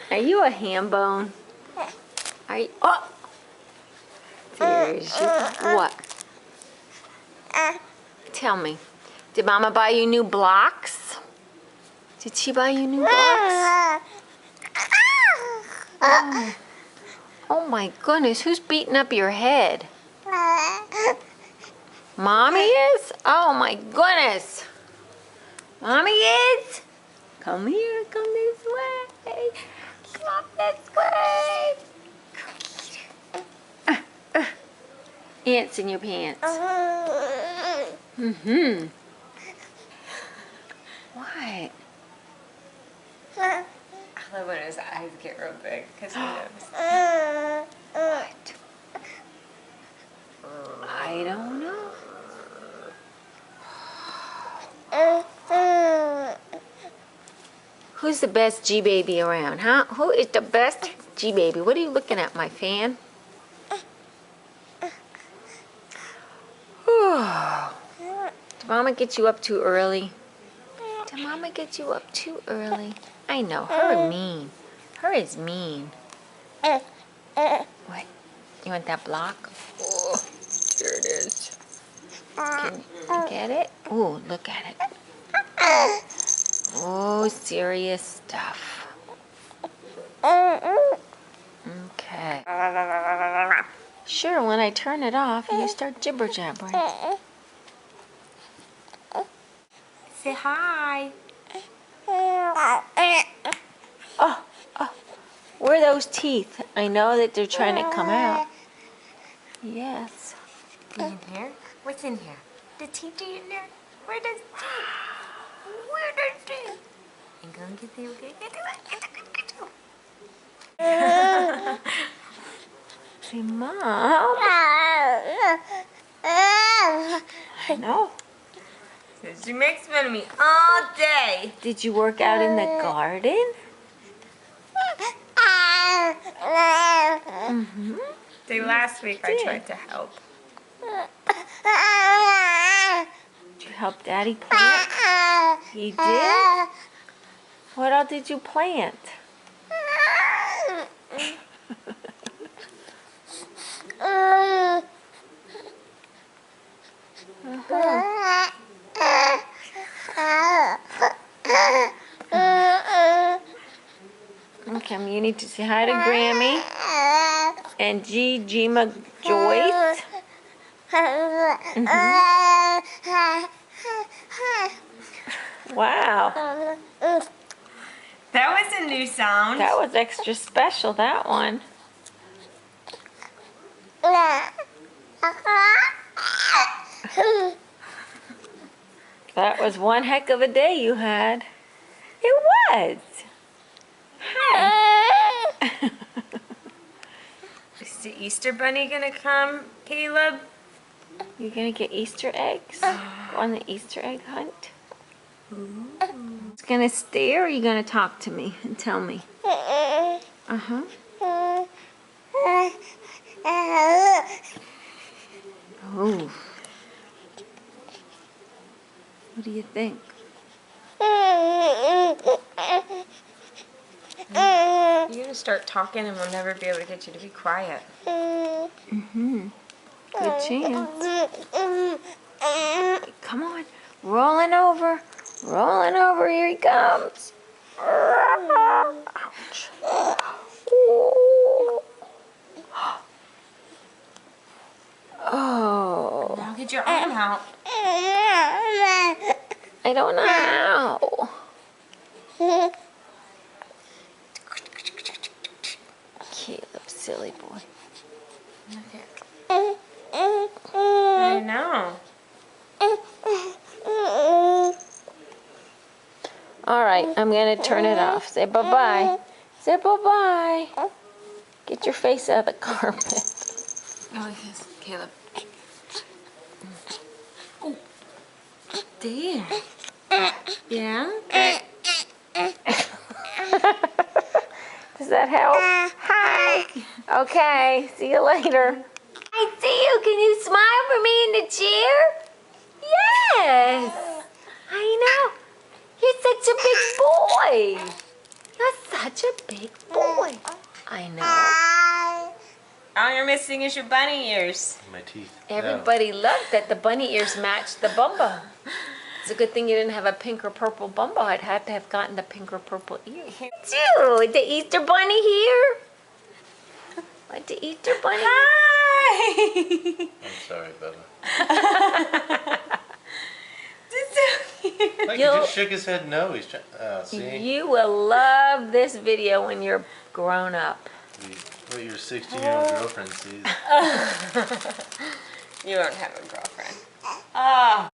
Are you a ham bone? Are you? Oh! There's your, what? Tell me. Did Mama buy you new blocks? Did she buy you new blocks? Oh. Oh my goodness, who's beating up your head? Mommy is? Oh my goodness. Mommy is? Come here, come this way. Come this way. Ants in your pants. Mm-hmm. What? I love when his eyes get real big because he knows. What? I don't know. Who's the best G-Baby around, huh? Who is the best G-Baby? What are you looking at, my fan? Did Mama get you up too early? Did Mama get you up too early? I know, her mean. Her is mean. What? You want that block? Oh, there it is. Can you get it? Oh, look at it. Oh, serious stuff. Okay. Sure, when I turn it off, you start jibber-jabbering. Say hi. Oh, where are those teeth? I know that they're trying to come out. Yes. In here? What's in here? The teeth are in there? Where does teeth? Where does teeth? And go and get the Say, Mom. I know. She makes fun of me all day. Did you work out in the garden? Mm-hmm. Say, last week I tried to help. Did you help Daddy plant? You did? What all did you plant? Okay, you need to say hi to Grammy and Gma Joyce. Wow. That was a new sound. That was extra special, that one. That was one heck of a day you had. It was. Hi. Is the Easter Bunny gonna come, Caleb? You're gonna get Easter eggs? Go on the Easter egg hunt? Ooh. It's gonna stay, or are you gonna talk to me and tell me? Uh-huh. Oh. What do you think? You're gonna start talking and we'll never be able to get you to be quiet. Mm-hmm. Good chance. Come on. Rolling over. Rolling over. Here he comes. Ouch. Oh. Now get your arm out. I don't know how. Caleb, silly boy. I know. All right, I'm going to turn it off. Say bye-bye. Say bye-bye. Get your face out of the carpet. Oh, yes, Caleb. Oh, there. Yeah? Does that help? Hi. Okay, see you later. I see you. Can you smile for me in the chair? Yes. I know. You're such a big boy. You're such a big boy. I know. All you're missing is your bunny ears. My teeth. Everybody loved that the bunny ears matched the Bumba. It's a good thing you didn't have a pink or purple Bumba. I'd have to have gotten the pink or purple ears. Dude, the Easter bunny here. Like the Easter bunny. Hi! I'm sorry, Bubba. This is so cute. Like he just shook his head no. He's trying. See? You will love this video when you're grown up. What your 16-year-old girlfriend sees. You don't have a girlfriend. Oh.